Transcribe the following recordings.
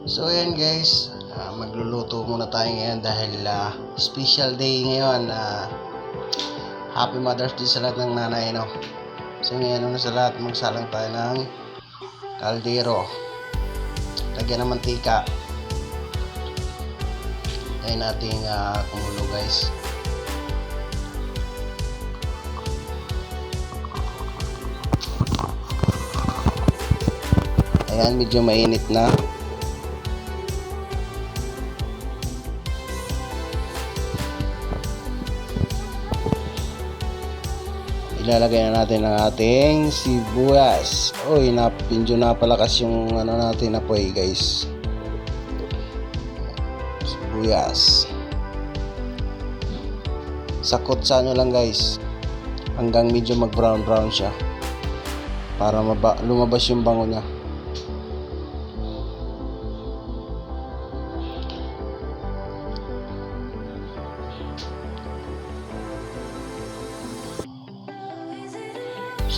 So ayan guys, magluluto muna tayo ngayon dahil special day ngayon. Happy Mother's Day sa lahat ng nanay, no? So ngayon una sa lahat, magsalang tayo ng kaldero. Lagyan ng mantika. Tayo nating kumulo guys. Ayan, medyo mainit na. Ilalagay na natin ang ating sibuyas. Oy, medyo napalakas yung natin apoy guys. Sibuyas. Sakot sa lang guys. Hanggang medyo mag brown siya. Para lumabas yung bango niya.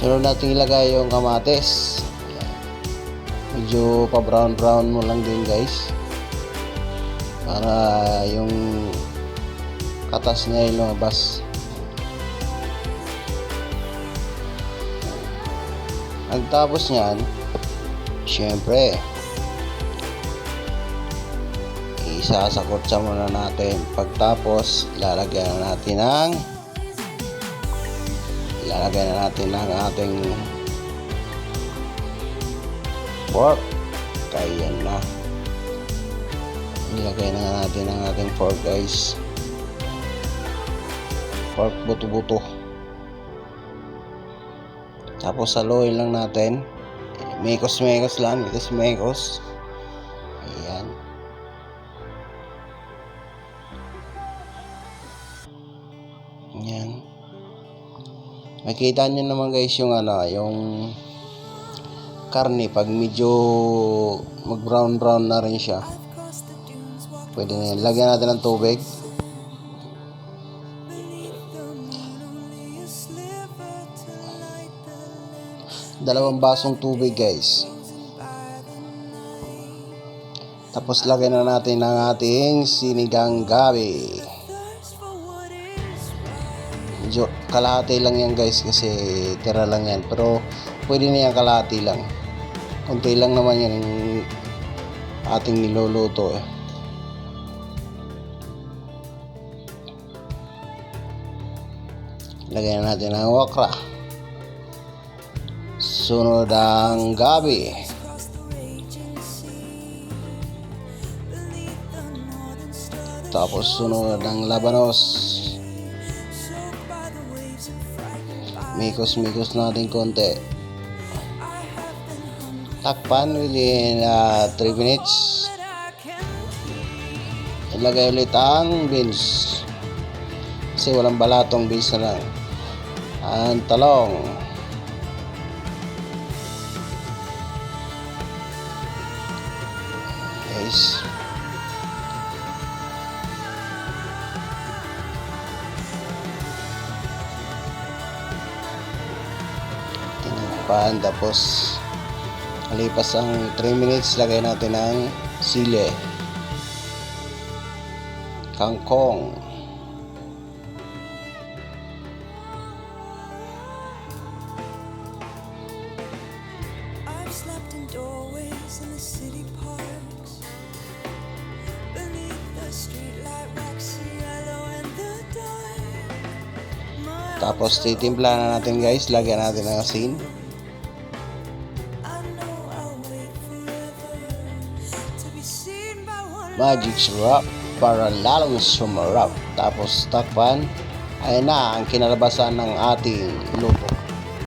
Sunod natin ilagay yung kamatis. Medyo pa brown mo lang din guys. Para yung katas niya lumabas. Pagtapos niyan, syempre isasakotsa muna natin. Pagtapos ilalagyan na natin ang ating pork. Kaya na. Ilagay na natin ang ating pork guys. Pork buto-buto. Tapos saluin lang natin. Mekos lang. Ayan. Ayan. Makita nyo naman guys yung yung karne pag medyo mag brown na rin siya. Pwede na yan. Lagyan natin ng tubig. Dalawang basong tubig guys. Tapos lagyan na natin ang ating sinigang gabi. Medyo kalahati lang yan guys kasi tira lang yan, pero pwede na yan kalahati lang, kunti lang naman yan yung ating niluluto Lagyan natin ang okra, sunod ang gabi, tapos sunod ang labanos. Mikos natin konti. Takpan within 3 minutes. Ilagay ulit ang beans. Kasi walang balatong beans na lang. Ang talong. Guys. Tapos malipas ang 3 minutes, lagay natin ang sili, kangkong, tapos titimpla na natin guys, lagyan natin ng asin, magic syrup para lalong sumarap. Tapos takpan. Ayan na ang kinalabasan ng ating luto.